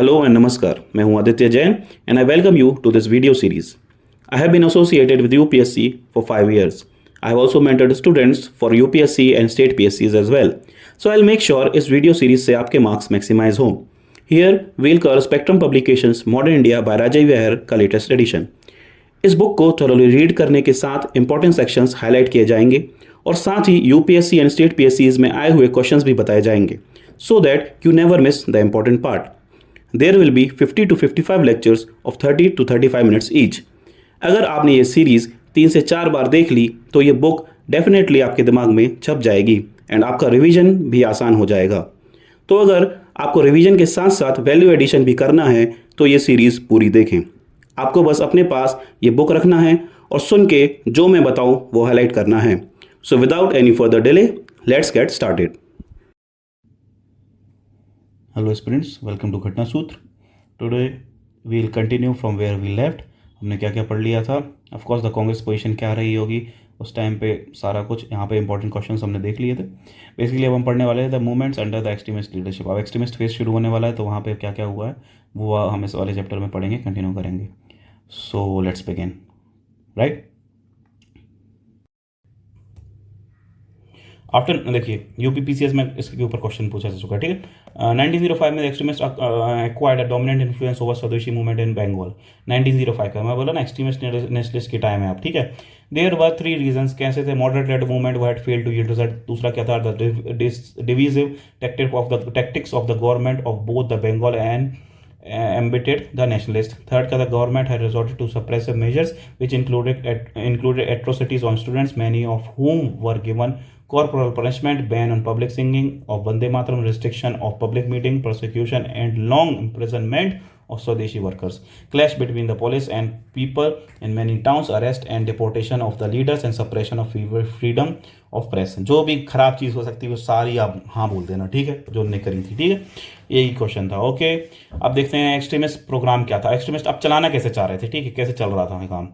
Hello and Namaskar. मैं हूं Aditya Jain and I welcome you to this video series. I have been associated with UPSC for 5 years. I have also mentored students for UPSC and state PSCs as well. So I'll make sure इस video series से आपके marks maximise हों. Here we'll cover Spectrum Publications Modern India by Rajay Vihar का latest edition. इस book को thoroughly read करने के साथ इंपॉर्टेंट सेक्शंस हाईलाइट किए जाएंगे और साथ ही यूपीएससी एंड स्टेट पीएससीज में आए हुए क्वेश्चंस भी बताए जाएंगे so that you never miss the important part. There will be 50 to 55 lectures of 30 to 35 minutes each. अगर आपने ये सीरीज़ 3 से 4 बार देख ली तो ये बुक डेफिनेटली आपके दिमाग में छप जाएगी एंड आपका रिवीजन भी आसान हो जाएगा. तो अगर आपको रिवीजन के साथ साथ वैल्यू एडिशन भी करना है तो ये सीरीज़ पूरी देखें. आपको बस अपने पास ये बुक रखना है और सुन के जो मैं बताऊं वो हाईलाइट करना है. So without any further delay let's get started. Hello students, welcome to Ghatna Sutra. Today we will continue from where we left. हमने क्या क्या पढ़ लिया था. Of course the Congress position क्या रही होगी उस टाइम पे, सारा कुछ यहाँ पे इंपॉर्टेंट क्वेश्चंस हमने देख लिए थे. बेसिकली अब हम पढ़ने वाले हैं the movements under the extremist leadership. अब एक्सट्रीमिस्ट फेज शुरू होने वाला है तो वहाँ पे क्या क्या हुआ है वो हम इस वाले चैप्टर में पढ़ेंगे, कंटिन्यू करेंगे. So let's begin. Right, after देखिए यूपीपीसीएस में इसके ऊपर क्वेश्चन पूछा जा चुका है. ठीक है, 1905 में extremist acquired a dominant influence over स्वदेशी मूवमेंट इन बंगाल. 1905 का मैं बोला ना, एक्सट्रीमिस्ट नेशनलिस्ट की टाइम है अब. ठीक है, देयर वर 3 रीजंस. कैसे थे? मॉडरेट लेड मूवमेंट वो had failed to yield result. दूसरा क्या था? The divisive tactics of the government of both the Bengal and embedded the nationalist. Third, the government had resorted to suppressive measures which included atrocities on students, many of whom were given corporal punishment, ban on public singing of Vande Mataram, restriction of public meeting, persecution and long imprisonment of Swadeshi workers. Clash between the police and people in many towns, arrest and deportation of the leaders and suppression of freedom of press. जो भी खराब चीज़ हो सकती है वो सारी आप हाँ बोल देना. ठीक है, जो उन्होंने करी थी. ठीक है, यही क्वेश्चन था. ओके, अब देखते हैं एक्सट्रीमिस्ट प्रोग्राम क्या था. एक्सट्रीमिस्ट अब चलाना कैसे चाह रहे थे. ठीक है, कैसे चल रहा था काम.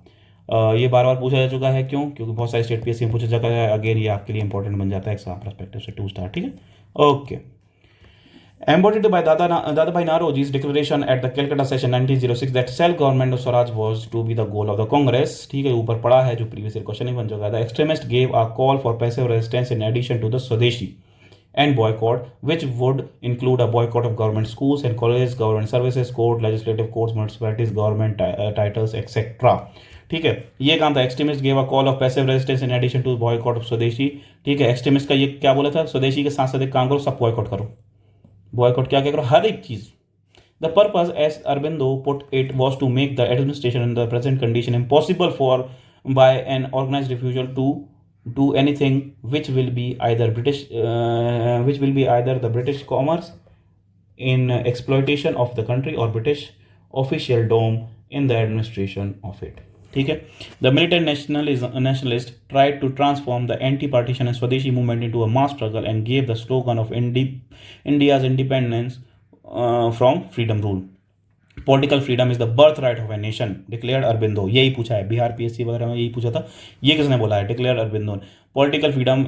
ये बार बार पूछा जा चुका है. क्यों? क्योंकि बहुत सारे स्टेट पीएससी में पूछा जाता है. अगेन ये आपके लिए इंपॉर्टेंट बन जाता है एग्जाम पर्सपेक्टिव से 2 स्टार. ठीक है, okay. Embodied by Dadabhai Naoroji's declaration at the Calcutta session 1906 that self-government of Swaraj was to be the goal of the Congress. ठीक है, ऊपर पड़ा है जो प्रीवियस ईयर क्वेश्चन ही बन चुका है. The extremist gave a call for passive resistance in addition to the Swadeshi and boycott, which would include a boycott of government schools and colleges, government services, court, legislative courts, municipalities, government titles, etc. ठीक है, ये काम था. Extremist gave a call of passive resistance in addition to boycott of swadeshi. ठीक है, extremist का ये क्या बोला था? स्वदेशी के साथ साथ एक काम करो, सब बॉयकॉट करो. बॉयकॉट क्या क्या करो? हर एक चीज. The purpose as Aurobindo put it was to make the administration in the present condition impossible for by an organise refusal to do anything which will be either the British commerce in exploitation of the country or British official dom in the administration of it. ठीक है, the militant nationalist tried to transform the anti-partition and Swadeshi movement into a mass struggle and gave the slogan of India's independence from freedom rule. Political freedom is the birthright of a nation, declared Aurobindo. यही पूछा है Bihar PSC वगैरह में, यही पूछा था. ये किसने बोला है? declared Aurobindo. Political freedom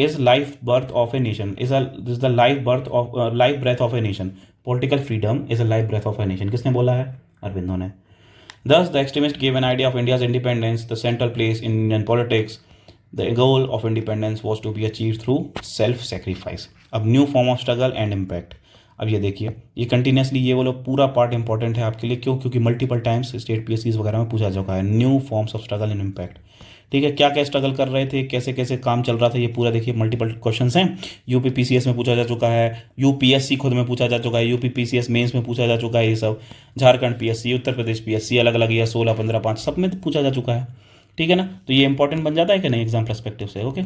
is life birth of a nation. Is the life breath of a nation. Political freedom is a life breath of a nation. किसने बोला है? Aurobindo ने. Thus, the extremists gave an idea of India's independence, the central place in Indian politics. The goal of independence was to be achieved through self-sacrifice. अब new form of struggle and impact. अब ये देखिए, ये continuously ये बोलो पूरा part important है आपके लिए. क्यों? क्योंकि मल्टीपल टाइम्स स्टेट पीएससीज वगैरह में पूछा चुका है. New forms of struggle and impact. ठीक है, क्या क्या स्ट्रगल कर रहे थे, कैसे कैसे काम चल रहा था, ये पूरा देखिए. मल्टीपल क्वेश्चंस हैं. यूपीपीसीएस में पूछा जा चुका है, यूपीएससी खुद में पूछा जा चुका है, यूपीपीसीएस मेंस में पूछा जा चुका है. ये सब झारखंड पीएससी, उत्तर प्रदेश पीएससी, अलग अलग, या 16, 15, 5 सब में पूछा जा चुका है. ठीक है ना, तो ये इंपॉर्टेंट बन जाता है कि नहीं एग्जाम पर्सपेक्टिव से. ओके,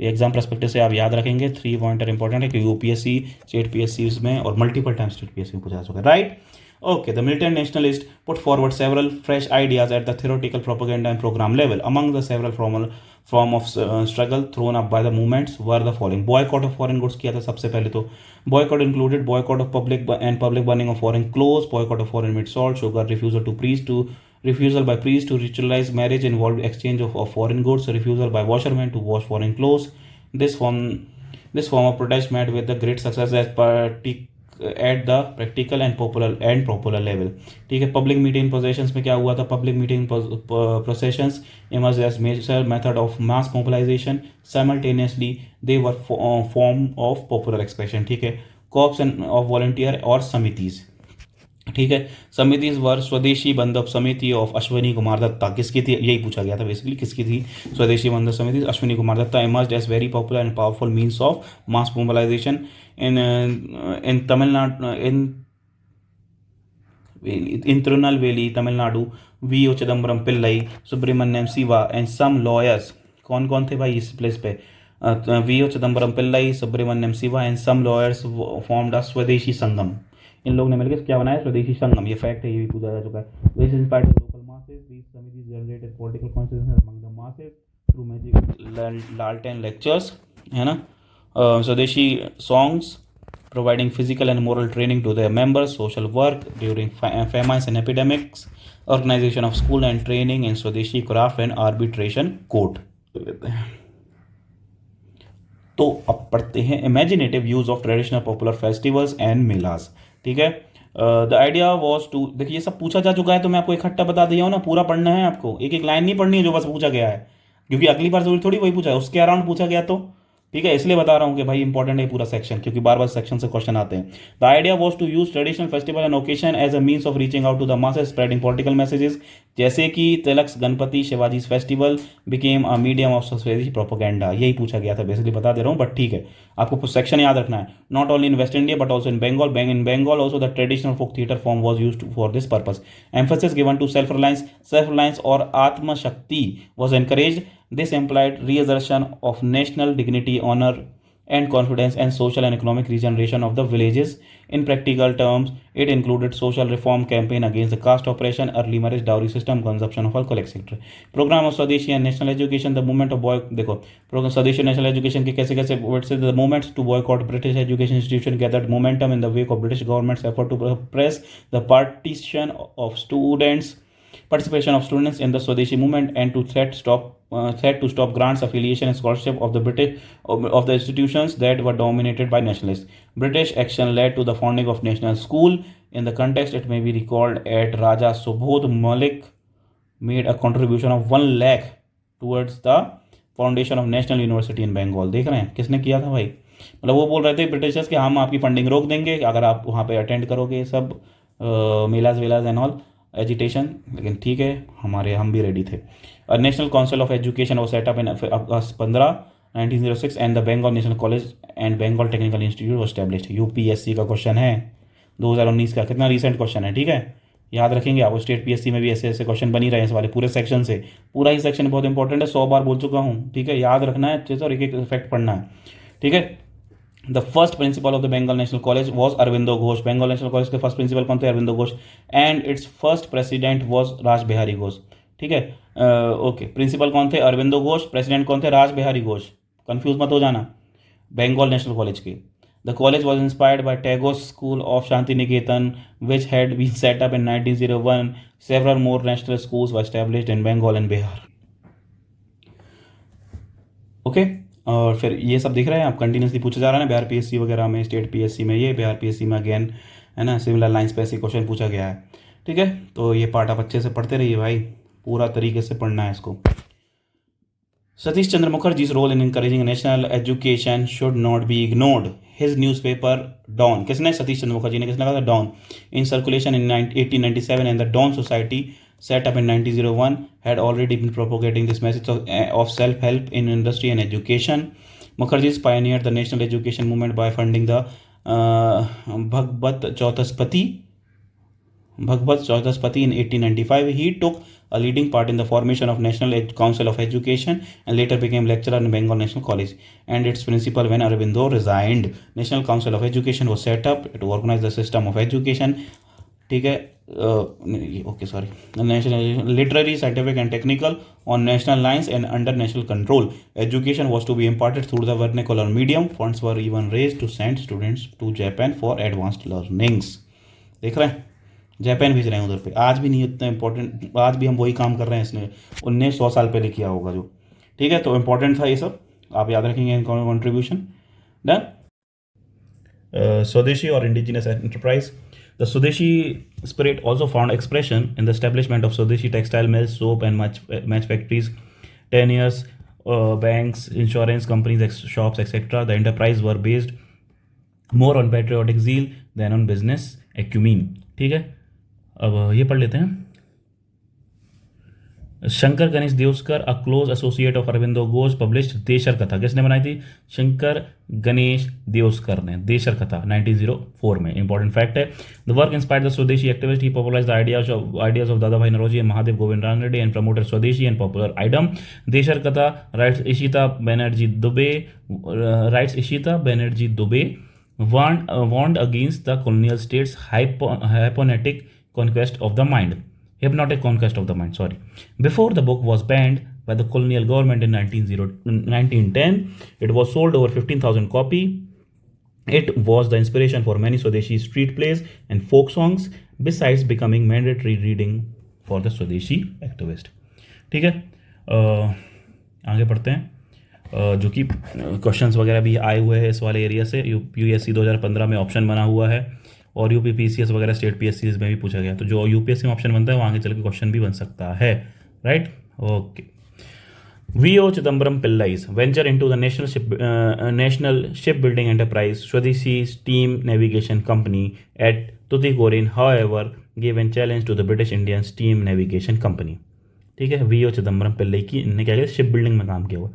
एग्जाम पर्सपेक्टिव से आप याद रखेंगे. 3 पॉइंटर इंपॉर्टेंट है कि यूपीएससी, स्टेट पीएससी में और मल्टीपल टाइम स्टेट पीएससी में पूछा जा चुका है. Right, okay. The militant nationalists put forward several fresh ideas at the theoretical propaganda and program level. Among the several form of struggle thrown up by the movements were the following. boycott of foreign goods किया था सबसे पहले. तो boycott included boycott of public burning of foreign clothes, boycott of foreign meat, salt, sugar, refusal by priests to ritualize marriage involved exchange of foreign goods, refusal by washermen to wash foreign clothes. This form of protest met with the great success as at the practical and popular level. ठीक है, public meeting processions में क्या हुआ था, public meeting processions emerge as major method of mass mobilisation, simultaneously they were form of popular expression. ठीक है, cops end of volunteer और समितिज। ठीक है, समितिज वर स्वदेशी बंधप समिति ऑफ अश्विनी कुमार दत्ता। किसकी थी, यही पूछा गया था बेसिकली, किसकी थी swadeshi Bandhab Samiti, Ashwini Kumar Dutta. Emerged as very popular and powerful means of mass mobilisation in Tamil Nadu, in Tirunelveli Tamil Nadu, V O Chidambaram Pillai, Subramaniam Shiva and some lawyers. कौन कौन थे भाई इस प्लेस पे, V O Chidambaram Pillai, Subramaniam Shiva and some lawyers formed a swadeshi sangam. इन लोगों ने मिलकर क्या बनाया, स्वदेशी संगम। ये फैक्ट है, ये भी पूछा जा चुका है। This inspired the local masses, these committees generated political consciousness among the masses through magic लालटेन लेक्चर्स, है ना, swadeshi songs providing physical and moral training to their members, social work during famines and epidemics, organization of school and training in Swadeshi craft and arbitration court। तो अब पढ़ते हैं imaginative use of traditional popular festivals and MELAS. ठीक है, the idea was to, देखिए ये सब पूछा जा चुका है तो मैं आपको इकट्ठा बता दिया हूँ ना, पूरा पढ़ना है आपको, एक एक लाइन नहीं पढ़नी है जो बस पूछा गया है, क्योंकि अगली बार जरूरी थोड़ी वही पूछा है, उसके अराउंड पूछा गया तो। ठीक है, इसलिए बता रहा हूँ कि भाई इंपॉर्टेंट है पूरा सेक्शन, क्योंकि बार बार सेक्शन से क्वेश्चन आते हैं। The idea was to use traditional festival and occasion as a means of reaching out to the masses, spreading political messages, जैसे कि Tilak's Ganpati Shivaji festival became a medium of swadeshi propaganda. यही पूछा गया था, बेसिकली बता दे रहा हूँ, बट ठीक है, आपको सेक्शन याद रखना है। Not only in west India but also in Bengal, in Bengal also the traditional folk theatre form was use for this purpose. Emphasis given to self reliance और atmashakti was encourage. This implied reassertion of national dignity, honor, and confidence, and social and economic regeneration of the villages. In practical terms, it included social reform campaign against the caste oppression, early marriage, dowry system, consumption of alcohol, etc. Program of Swadeshi and national education, the movement of देखो program Swadeshi national education के कैसे कैसे the movements to boycott British education institution gathered momentum in the wake of British government's effort to suppress the participation of students in the Swadeshi movement and to threat to stop grants, affiliation, and scholarship of the institutions that were dominated by nationalists. British action led to the founding of national school. In the context, it may be recalled at Raja Subodh Malik made a contribution of 1 lakh towards the foundation of national university in Bengal. देख रहे हैं किसने किया था भाई, मतलब वो बोल रहे थे ब्रिटिशर्स कि हम आपकी फंडिंग रोक देंगे अगर आप वहाँ पे अटेंड करोगे सब मेलाज वेलाज एंड ऑल एजिटेशन, लेकिन ठीक है हम भी रेडी थे। National council of education was set up in August 1906 and the Bengal national college and Bengal technical institute was established. UPSC का क्वेश्चन है 2019 का, कितना रिसेंट क्वेश्चन है, ठीक है याद रखेंगे आप। स्टेट पीएससी में भी ऐसे ऐसे क्वेश्चन बनी रहे हैं इस वाले पूरे सेक्शन से, पूरा ही सेक्शन बहुत इंपॉर्टेंट है, 100 बार बोल चुका हूँ, ठीक है याद रखना है अच्छे से और एक एक फैक्ट पढ़ना है, ठीक है। The first principal of the Bengal national college was Aurobindo Ghosh. Bengal national college के फर्स्ट प्रिंसिपल कौन थे, Aurobindo Ghosh, and its first president was Raj Bihari Ghosh, ठीक है। ओके, प्रिंसिपल कौन थे, अरविंदो घोष, प्रेसिडेंट कौन थे, राज बिहारी घोष, कंफ्यूज मत हो जाना, बंगाल नेशनल कॉलेज के। The college was inspired by Tagore's School of Shantiniketan, which had been set up in 1901. Several more national schools were established in Bengal and Bihar. Okay और फिर ये सब दिख रहा है आप, कंटिन्यूसली पूछा जा रहा है ना बिहार पीएससी वगैरह में, स्टेट पीएससी में, ये बिहार पीएससी में अगेन है ना सिमिलर लाइंस पे ऐसे क्वेश्चन पूछा गया है, ठीक है। तो ये पार्ट आप अच्छे से पढ़ते रहिए भाई, पूरा तरीके से पढ़ना है इसको। Satish Chandra Mukherjee's role in encouraging national education should not be ignored. His newspaper Dawn, किसने, सतीश चंद्र मुखर्जी ने, किसने कहा था, Dawn, in circulation in 1897 and the Dawn Society set up in 1901 had already been propagating this message of self-help in industry and education. Mukherjee pioneered the national education movement by funding the Bhagbat Chautaspati in 1895. He took a leading part in the formation of National Council of Education and later became lecturer in Bengal National College and its principal when Aurobindo resigned. National Council of Education was set up to organize the system of education, ठीक है, okay sorry, national literary, scientific and technical on national lines and under national control. Education was to be imparted through the vernacular medium. Funds were even raised to send students to Japan for advanced learnings. देख रहे हैं Japan भेज रहे हैं उधर पे, आज भी नहीं उतना इंपॉर्टेंट, आज भी हम वही काम कर रहे हैं, इसने 1900 साल पहले किया होगा जो, ठीक है। तो इंपॉर्टेंट था ये सब, आप याद रखेंगे इनका contribution. Done. Swadeshi or indigenous enterprise. The Swadeshi spirit also found expression in the establishment of Swadeshi textile mills, soap and match factories, 10 years, banks, insurance companies, shops, etc. The enterprise were based more on patriotic zeal than on business acumen. ठीक है, अब ये पढ़ लेते हैं. Shankar Ganesh Devaskar, a close associate of Aurobindo Ghosh, published देशर कथा. किसने बनाई थी? शंकर गणेश देवस्कर ने देशर कथा 1904 में. इंपॉर्टेंट फैक्ट है. The work inspired the swadeshi activist. He popularise the ideas of Dadabhai Naoroji and Mahadev Govind Ranade and promoted swadeshi and popular item. Desher Katha writes Ishita Banerjee Dubey warned against the colonial states' hypnotic conquest of the mind. Before the book was banned by the colonial government in 1910, it was sold over 15,000 copies. It was the inspiration for many Swadeshi street plays and folk songs, besides becoming mandatory reading for the Swadeshi activist. ठीक है, आगे पढ़ते हैं. जो कि questions वगैरह भी आए हुए हैं इस वाले एरिया से. यूपीएससी 2015 में ऑप्शन बना हुआ है और यूपीपीसीएस वगैरह स्टेट पीएससी में भी पूछा गया. तो जो यूपीएससी में ऑप्शन बनता है वहाँ आगे चल के क्वेश्चन भी बन सकता है. Right, okay. VO Chidambaram Pillai's venture into the national ship building enterprise swadeshi steam navigation company at Tuticorin, however give an challenge to the British Indian steam navigation company. ठीक है, वीओ चिदम्बरम पिल्लाई की इन्होंने क्या किया? शिप बिल्डिंग में काम किया हुआ.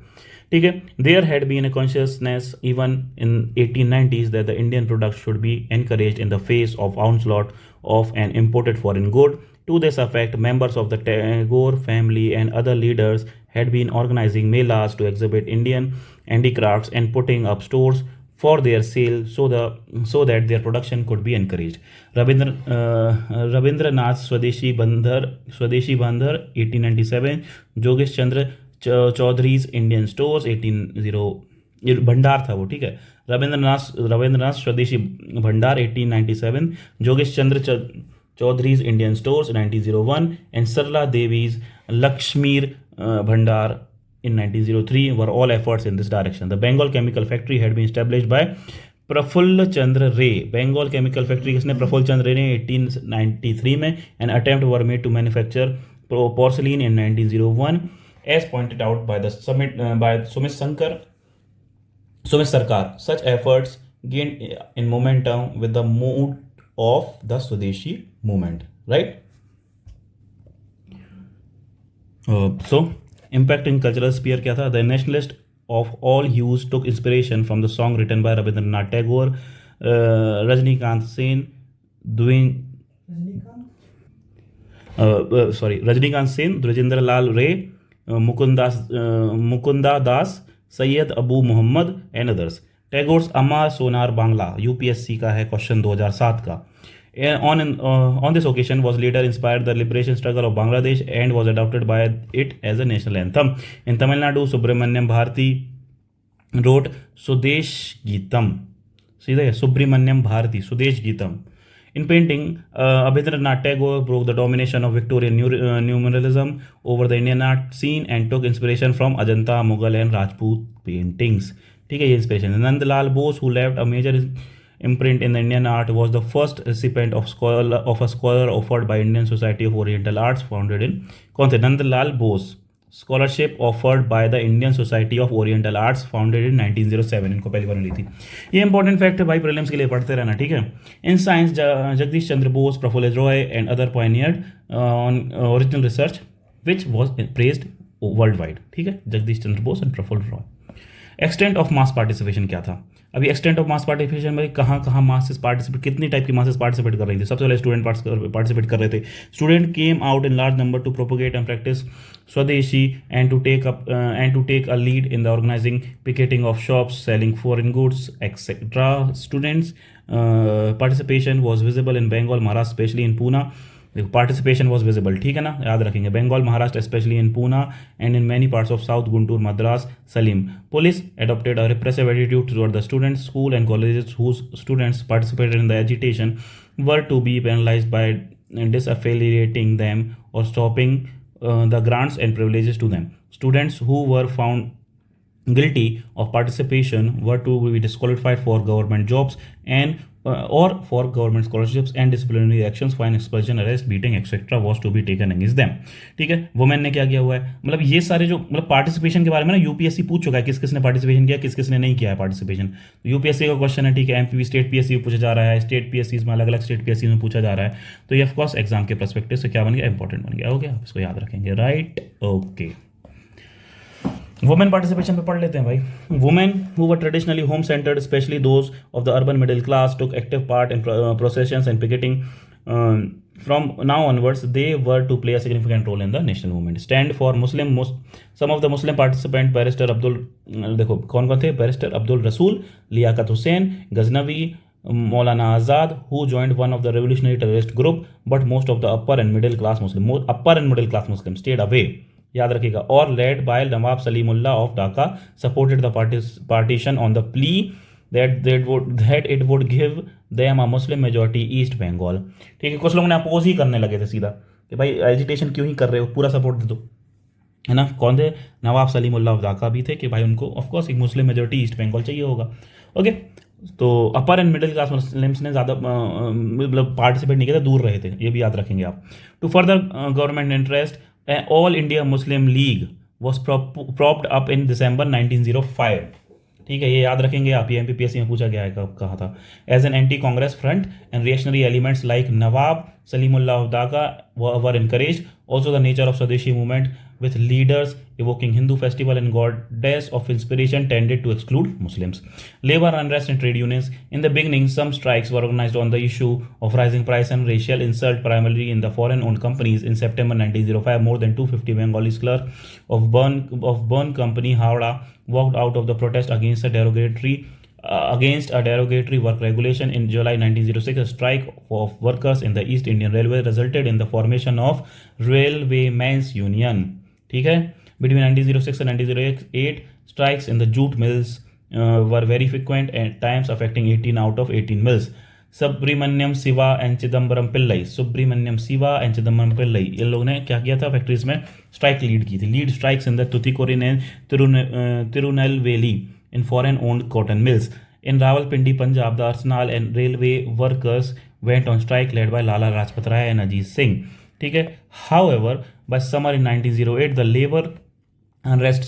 ठीक है. There had been a consciousness even in 1890s that the Indian product should be encouraged in the face of onslaught of an imported foreign good. To this effect, members of the Tagore family and other leaders had been organizing melas to exhibit Indian handicrafts and putting up stores for their sale so that their production could be encouraged. Rabindranath Swadeshi Bandhar 1897, Jogesh Chandra Chaudhry's Indian Stores 1800 भंडार था वो. ठीक है, रविंद्रनाथ स्वदेशी भंडार 1897, जोगेश चंद्र Chaudhry's Indian Stores 1901 and Sarla Devi's Lakshmir Bhandar in 1903 were all efforts in this direction. The Bengal Chemical Factory had been established by Prafulla Chandra Ray. Bengal Chemical Factory किसने? प्रफुल्ल चंद्र रे ने 1893 में. An attempt were made to manufacture porcelain in 1901 as pointed out by Sumit Sarkar. Such efforts gained in momentum with the mood of the Swadeshi movement, right? So impact in cultural sphere क्या था? The nationalist of all hues took inspiration from the song written by Rabindranath Tagore, Rajnikant Sen, Dwijendra Lal Ray, Mukunda Das, Sayyid Abu Muhammad and others. Tagore's अमा Sonar Bangla, UPSC का है question 2007 का. On this occasion was later inspired the liberation struggle of Bangladesh and was adopted by it as a national anthem. In Tamil Nadu, Subramanyam Bharati wrote Sudesh Geetam. See there, Subramanyam Bharati, Sudesh Geetam. In painting, Abhindranath Tagore broke the domination of Victorian numeralism over the Indian art scene and took inspiration from Ajanta, Mughal and Rajput paintings. ठीक है, ये inspiration. Nandlal Bose, who left a major imprint in the Indian art, was the first recipient of a scholar offered by Indian Society of Oriental Arts, founded in कौन थे? Nandlal Bose. Scholarship offered by the Indian society of oriental arts, founded in 1907. इनको पहली बार मिली थी. ये important fact है भाई, prelims के लिए पढ़ते रहना. ठीक है. In science, Jagdish Chandra Bose, Prafulla Roy and other pioneered on original research which was praised worldwide. ठीक है, Jagdish Chandra Bose and Prafulla Roy. Extent of mass participation क्या था? अभी एक्सटेंट ऑफ मास पार्टिसिपेशन में कहाँ मासेस पार्टिसिपेट, कितनी टाइप की मासेस पार्टिसिपेट कर रही थी? सबसे पहले स्टूडेंट पार्टिसिपेट कर रहे थे. Student came out in large number to propagate and practise swadeshi and to take a lead in the organising picketing of shops selling foreign goods etcetera. Students participation was visible in Bengal, Maharashtra, specially in Poona. Participation was visible. ठीक है ना, याद रखेंगे. Bengal, Maharashtra, specially in Poona and in many parts of south, Guntur, Madras, Salem. Police adopted a repressive attitude toward the students. School and colleges whose students participated in the agitation were to be penalized by disaffiliating them or stopping the grants and privileges to them. Students who were found guilty of participation were to be disqualified for government jobs and or for government scholarships, and disciplinary actions, fine, expulsion, arrest, beating etc was to be taken against them. ठीक है, women ने क्या किया हुआ है, मतलब ये सारे जो मतलब पार्टिसिपेशन के बारे में ना यूपीएससी पूछ चुका है, किस किसने पार्टिसिपेशन किया, किस किसने नहीं किया है पार्टिसिपेशन। तो यूपीएससी का क्वेश्चन है, ठीक है, एमपी स्टेट पीएससी में पूछा जा रहा है, स्टेट पीएससी में अलग अलग स्टेट पीएससी में पूछा जा रहा है, तो ये ऑफकोर्स एग्जाम के पर्सपेक्टिव से क्या बन गया, इंपॉर्टेंट बन गया। ओके, आप इसको याद रखेंगे, राइट, ओके। वुमेन पार्टिसिपेशन पे पढ़ लेते हैं भाई। Women who were traditionally home centred, specially those of the urban middle class, took active part in processions and picketing. From now onwards, they were to play a significant role in the national movement. Stand for Muslim, some of the Muslim participant, barrister Abdul, देखो कौन कौन थे, barrister Abdul रसूल, लियाकत हुसैन, गजनवी, मौलाना आज़ाद, who joined one of the revolutionary terrorist group, but most of the upper and middle class Muslim stayed away, याद रखिएगा, और led by Nawab Salimullah of Dhaka, supported the partition on the plea that it would give them a Muslim majority east Bengal. ठीक है, कुछ लोगों ने oppose ही करने लगे थे सीधा कि भाई एजिटेशन क्यों ही कर रहे हो, पूरा सपोर्ट दे दो, है ना। कौन थे, नवाब सलीमुल्लाह ऑफ ढाका भी थे कि भाई उनको ऑफकोर्स एक मुस्लिम मेजोरिटी ईस्ट बंगाल चाहिए होगा। ओके, तो अपर एंड मिडिल क्लास मुस्लिम्स ने ज़्यादा मतलब पार्टिसिपेट नहीं किया था, दूर रहे थे, ये भी याद रखेंगे आप। To further government interest, all India Muslim League was propped up in December 1905। ठीक है, ये याद रखेंगे आप, ये एमपीपीएससी में पूछा गया है, कब कहा था। As an anti Congress front and reactionary elements like Nawab Salimullah of Dhaka were encouraged. Also the nature of Swadeshi movement with leaders evoking Hindu festival and goddess of inspiration tended to exclude Muslims. Labor unrest and trade unions. In the beginning, some strikes were organized on the issue of rising price and racial insult, primarily in the foreign-owned companies. In September 1905, more than 250 Bengalis clerks of Burn Company, Howrah, walked out of the protest against a derogatory work regulation. In July 1906, a strike of workers in the East Indian Railway resulted in the formation of Railwaymen's Union. ठीक है, between 1906 and 1908, strikes in the jute mills were very frequent, at times affecting 18 out of 18 mills. Subramaniam Shiva and Chidambaram Pillai, इन लोगों ने क्या किया था, factories में strike lead की थी। Lead strikes in the Tuticorin and Tirunelveli in foreign owned cotton mills. In Rawalpindi, Punjab, the arsenal and railway workers went on strike led by Lala Rajpat Rai and Ajit Singh. ठीक है, however, by summer in 1908, the labor unrest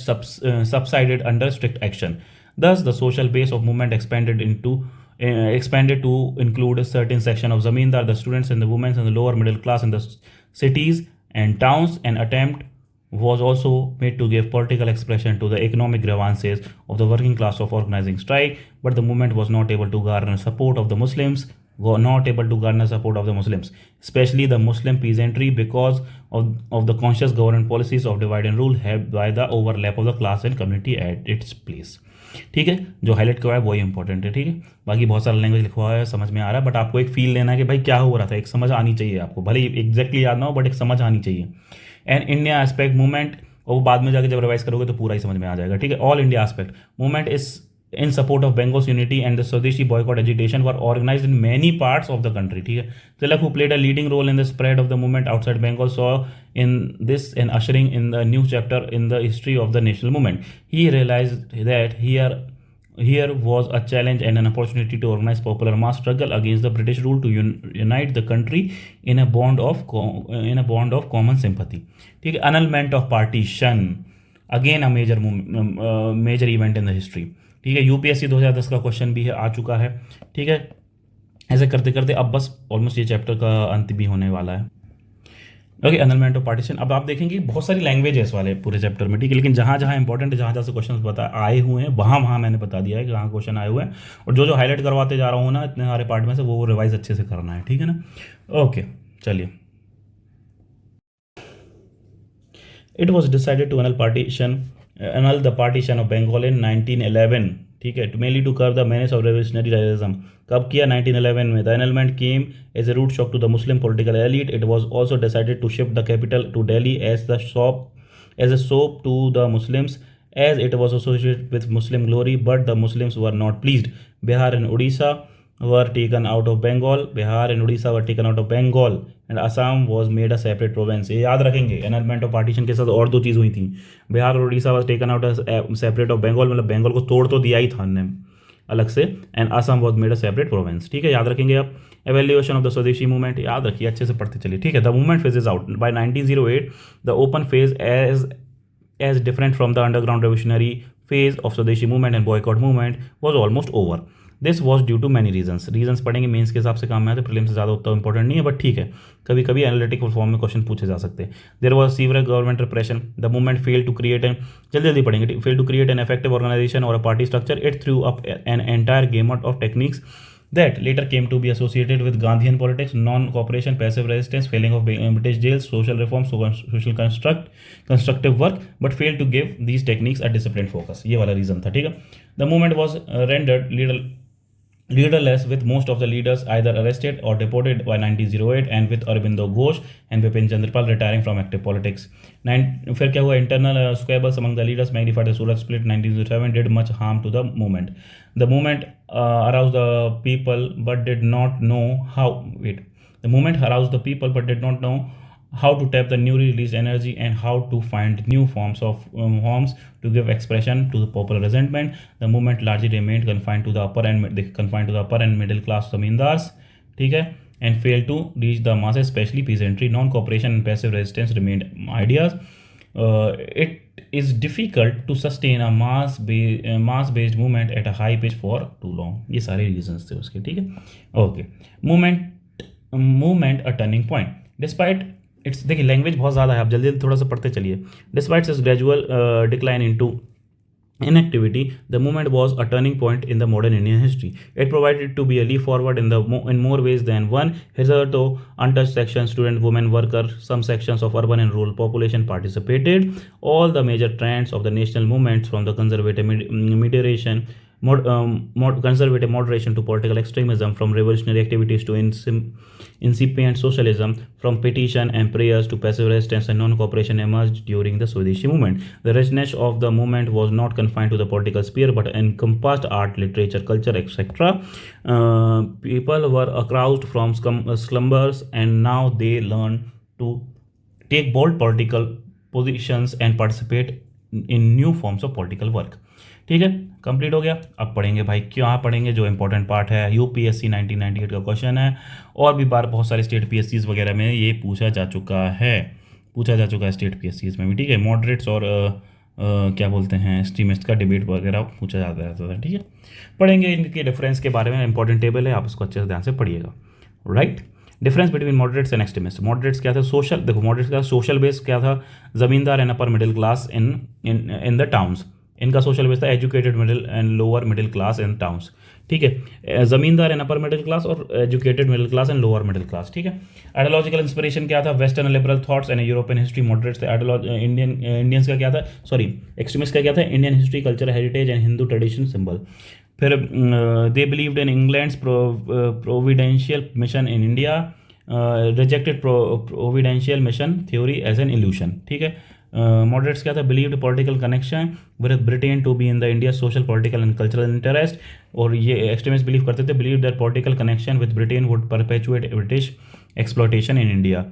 subsided under strict action. Thus, the social base of movement expanded to include a certain section of zamindar, the students and the women and the lower middle class in the cities and towns. An attempt was also made to give political expression to the economic grievances of the working class of organizing strike, but the movement was not able to garner support of the Muslims, especially the Muslim peasantry, because of the conscious government policies of divide and rule helped by the overlap of the class and community at its place. ठीक है, जो highlight किया है वही important है। ठीक है, बाकी बहुत सारा लैंग्वेज लिखा हुआ है, समझ में आ रहा है, बट आपको एक फील लेना है कि भाई क्या हो रहा था, एक समझ आनी चाहिए आपको, भले ही एग्जैक्टली याद ना हो बट एक समझ आनी चाहिए। एंड इंडिया एस्पेक्ट मूवमेंट, और बाद में जाके जब रिवाइज करोगे तो पूरा ही समझ में आ जाएगा। ठीक है, all India aspect movement is in support of Bengal's unity and the Swadeshi boycott agitation were organized in many parts of the country. ठीक है, Tilak, who played a leading role in the spread of the movement outside Bengal, saw in this an ushering in the new chapter in the history of the national movement. He realized that here was a challenge and an opportunity to organize popular mass struggle against the British rule, to unite the country in a bond of common sympathy. ठीक है, annulment of partition, again a major event in the history. ठीक है, UPSC 2010 का question भी है, आ चुका है। ठीक है, ऐसे करते करते अब बस ऑलमोस्ट ये चैप्टर का अंत भी होने वाला है। Okay, annulment of partition. अब आप देखेंगे बहुत सारी लैंग्वेज है इस वाले पूरे चैप्टर में। ठीक है, लेकिन जहाँ जहाँ इंपॉर्टेंट है, जहाँ जहाँ से क्वेश्चन आए हुए हैं, वहाँ मैंने बता दिया है कि कहाँ क्वेश्चन आए हुए हैं, और जो हाईलाइट करवाते जा रहा हूँ ना इतने सारे पार्ट में से, वो रिवाइज अच्छे से करना है। ठीक है ना, ओके चलिए। It was decided to annul the partition of Bengal in 1911. ठीक है, mainly to curb the menace of revolutionary terrorism. कब किया, 1911 में। The annulment came as a rude shock to the Muslim political elite. It was also decided to shift the capital to Delhi as a soap to the Muslims, as it was associated with Muslim glory, but the Muslims were not pleased. Bihar and Odisha were taken out of Bengal, Bihar and Odisha were taken out of Bengal, and Assam was made a separate province. ये याद रखेंगे, एनमेंट of partition के साथ और दो चीज़ हुई थी, बिहार और Orissa was taken out separate of Bengal, मतलब बंगाल को तोड़ तो दिया ही था हमने अलग से, and Assam was made a separate province. ठीक है, याद रखेंगे आप। एवेल्यूएशन ऑफ द स्वदेशी मूवमेंट याद रखिए, अच्छे से पढ़ते चलिए। ठीक है, the movement phases out by 1908, the open phase as different from the underground revolutionary phase of Swadeshi movement and boycott movement was almost over. This was due to many reasons पढ़ेंगे, mains के हिसाब से काम में आते, prelims से ज़्यादा उतना इंपॉर्टेंट नहीं है, बट ठीक है, कभी कभी एनालिटिकल फॉर्म में क्वेश्चन पूछे जा सकते हैं। There was severe government repression, the movement failed to create an, जल्दी पढ़ेंगे, failed to create an effective organisation or a party structure, it threw up an entire gamut of techniques that later came to be associated with Gandhian politics: non-cooperation, passive resistance, failing of British jails, social reforms, social constructive work, but failed to give these techniques a disciplined focus. ये वाला reason था। ठीक है, the movement was rendered leaderless, with most of the leaders either arrested or deported by 1908, and with Aurobindo Ghosh and Bipin Chandra Pal retiring from active politics. फिर क्या हुआ, internal squabbles among the leaders magnified the Surat split 1907 did much harm to the movement. The movement aroused the people but did not know how. The movement aroused the people but did not know how to tap the newly released energy and how to find new forms to give expression to the popular resentment. The movement largely remained confined to the upper and middle class zamindars, ठीक है, and failed to reach the masses, especially peasantry. Non-cooperation and passive resistance remained ideas. It is difficult to sustain a mass-based movement at a high pitch for too long. ये सारे reasons थे उसके। ठीक है, okay. movement a turning point. Despite it's, देखिए language बहुत ज़्यादा है, आप जल्दी थोड़ा सा पढ़ते चलिए। Despite it's gradual decline into inactivity, the movement was a turning point in the modern Indian history. It provided to be a leap forward in more ways than one. Hitherto untouched sections, student, women, worker, some sections of urban and rural population participated. All the major trends of the national movements, from the conservative conservative moderation to political extremism, from revolutionary activities to incipient socialism, from petition and prayers to passive resistance and non-cooperation, emerged during the Swadeshi movement. The richness of the movement was not confined to the political sphere but encompassed art, literature, culture, etc. People were aroused from slumbers, and now they learn to take bold political positions and participate in new forms of political work. ठीक है, complete हो गया। अब पढ़ेंगे भाई, क्या पढ़ेंगे, जो इंपॉर्टेंट पार्ट है, यूपीएससी 1998 का क्वेश्चन है, और भी बार बहुत सारे स्टेट पीएससीज वगैरह में ये पूछा जा चुका है स्टेट पीएससीज में भी। ठीक है, मॉडरेट्स और क्या बोलते हैं एक्सट्रीमिस्ट का डिबेट वगैरह पूछा जाता रहता था। ठीक है, पढ़ेंगे इनके डिफरेंस के बारे में, इंपॉर्टेंट टेबल है, आप उसको अच्छे से ध्यान से पढ़िएगा। Right, difference between moderates and extremist. Moderates क्या था, सोशल, देखो मॉडरेट्स का सोशल बेस क्या था, जमींदार and upper middle class in the towns. इनका सोशल बेस था educated middle and lower middle class in towns. ठीक है, जमींदार एंड अपर मिडिल क्लास और educated middle class and lower middle class. ठीक है, आइडियोलॉजिकल इंस्पिरेशन क्या था, western liberal thoughts and European history. Moderates थे। इंडियंस का क्या था, सॉरी एक्सट्रीमिस्ट का क्या था, Indian history, culture, heritage and Hindu tradition symbol. फिर दे believed in England's providential mission in India, rejected providential mission theory as an illusion. ठीक है, मॉडरेट्स क्या था, believed political connection with Britain to be in the India social, political and cultural interest. और ये extremist believe करते थे, believe that political connection with Britain would perpetuate British exploitation in India.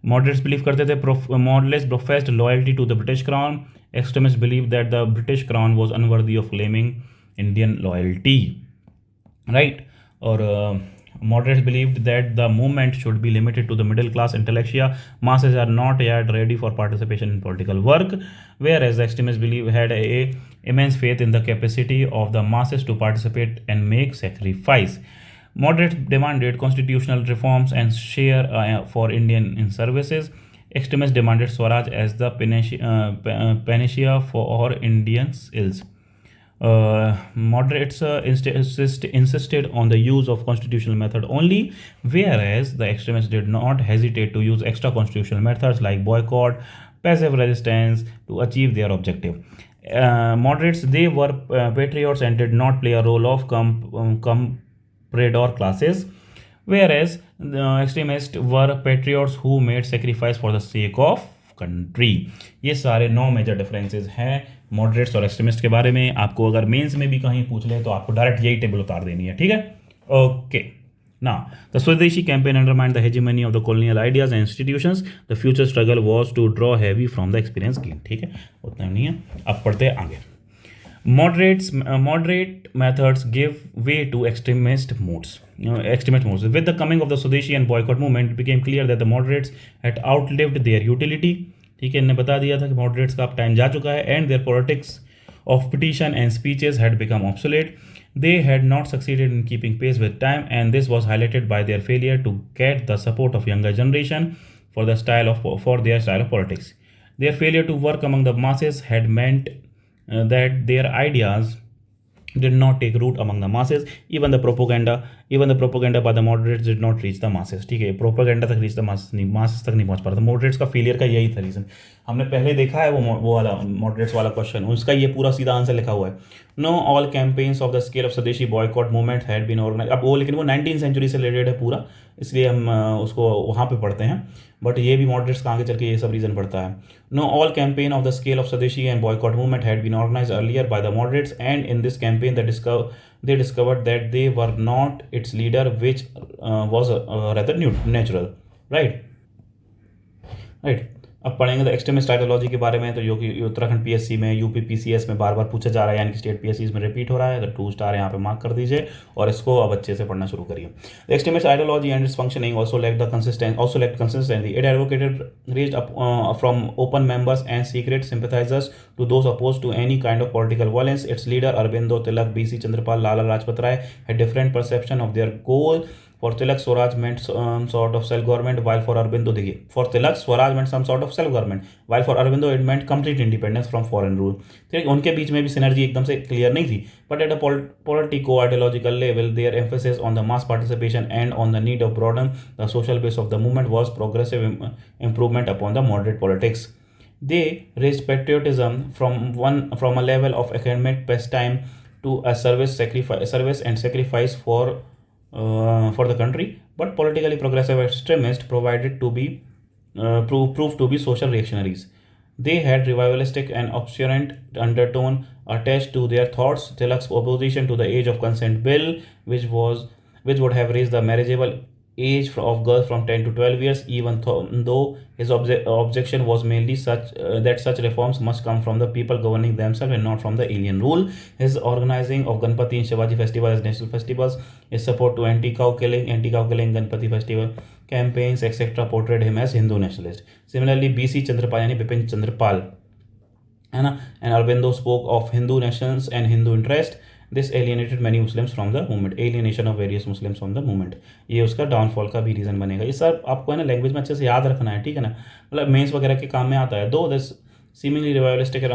Moderates believe करते थे, moderates professed loyalty to the British crown. Extremist believe that the British crown was unworthy of claiming Indian loyalty. Right, और moderates believed that the movement should be limited to the middle class intellectia. Masses are not yet ready for participation in political work, whereas extremists had a immense faith in the capacity of the masses to participate and make sacrifice. Moderates demanded constitutional reforms and share for Indian in services. Extremists demanded Swaraj as the panacea for Indians' ills. Moderates insisted on the use of constitutional method only, whereas the extremists did not hesitate to use extra constitutional methods like boycott, passive resistance to achieve their objective. Moderates, they were patriots and did not play a role of comprador classes, whereas the extremists were patriots who made sacrifice for the sake of country. ये सारे 9 major differences हैं moderates और extremist के बारे में। आपको अगर mains में भी कहीं पूछ ले तो आपको डायरेक्ट यही टेबल उतार देनी है। ठीक है, Okay. Now, the Swadeshi campaign undermined the hegemony of the colonial ideas and institutions. The future struggle was to draw heavy from the experience gained. ठीक है, उतना नहीं है. अब पढ़ते हैं आगे. Moderate methods give way to extremist modes. With the coming of the Swadeshi and boycott movement, it became clear that the moderates had outlived their utility. ठीक है, इन्हें बता दिया था कि moderates का अब टाइम जा चुका है, and their politics of petition and speeches had become obsolete. They had not succeeded in keeping pace with time, and this was highlighted by their failure to get the support of younger generation for their style of politics. Their failure to work among the masses had meant that their ideas did not take root among the masses. Even the propaganda by the moderates did not reach the masses. ठीक है, propaganda तक reach the masses तक नहीं पहुंच पा रहा था. Moderates का फेलियर का यही था रीजन. हमने पहले देखा है वो वाला मॉडरेट्स वाला क्वेश्चन, उसका ये पूरा सीधा आंसर लिखा हुआ है. No all campaigns of the scale of swadeshi boycott movement had been organise. अब वो लेकिन वो 19th सेंचुरी से रिलेटेड है पूरा, इसलिए हम उसको वहाँ पे पढ़ते हैं. बट ये भी मॉडरेट्स का आगे चल के ये सब रीजन पड़ता है. No all campaign of the scale of swadeshi and boycott movement had been organise earlier by the moderates, and in this campaign they discovered that they were not its leader, which was rather natural. Right. अब पढ़ेंगे the extremist ideology के बारे में, तो जो कि Uttarakhand PSC में, UP PCS में बार बार पूछा जा रहा है, यानी कि स्टेट पीएससी में रिपीट हो रहा है. तो 2 स्टार यहाँ पे मार्क कर दीजिए और इसको अब अच्छे से पढ़ना शुरू करिए. The extremist ideology and it's functioning also lacked consistency. It advocated raised up from open members and secret sympathizers to those opposed to any kind of political violence. Its leader Aurobindo Tilak, B.C. Chandrapal, Lala Lajpat Rai had different perception of their goal. For Tilak, Swaraj meant sort of self-government, while for Aurobindo, for Tilak, Swaraj meant some sort of self-government, while for Aurobindo it meant complete independence from foreign rule. ठीक, उनके बीच में भी synergy एकदम से clear नहीं थी. But at a politico-ideological level, their emphasis on the mass participation and on the need of broaden the social base of the movement was progressive improvement upon the moderate politics. They raised patriotism from a level of academic pastime to a service and sacrifice for the country, but politically progressive extremists proved to be social reactionaries. They had revivalistic and obscurant undertone attached to their thoughts. Tilak's opposition to the age of consent bill, which would have raised the marriageable age of girls from 10 to 12 years, even though his objection was mainly that such reforms must come from the people governing themselves and not from the alien rule. His organizing of Ganpati and Shivaji festival as national festivals, his support to anti-cow killing, Ganpati festival campaigns, etc. portrayed him as Hindu nationalist. Similarly, B.C. Chandrapal यानी बिपिन चंद्रपाल है ना, and Aurobindo spoke of Hindu nations and Hindu interest. This alienated many Muslims from the movement. Alienation of various Muslims from the movement. ये उसका downfall का भी reason बनेगा. ये sir आपको है ना लैंग्वेज में अच्छे से याद रखना है, ठीक है ना, मतलब मेंस वगैरह के काम में आता है. दो this seemingly revivalistic and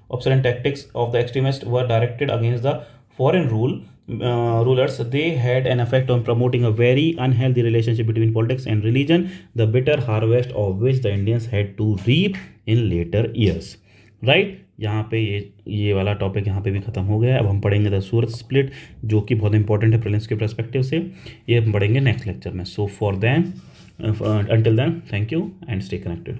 obscene tactics of the extremists were directed against the foreign rulers. They had an effect on promoting a very unhealthy relationship between politics and religion, the bitter harvest of which the Indians had to reap in later years. Right, यहाँ पे ये वाला topic यहाँ पे भी ख़त्म हो गया. अब हम पढ़ेंगे द सूरत स्प्लिट, जो कि बहुत इंपॉर्टेंट है प्रीलिम्स के पर्सपेक्टिव से. ये हम पढ़ेंगे नेक्स्ट लेक्चर में. So for then, until then, thank you and stay connected.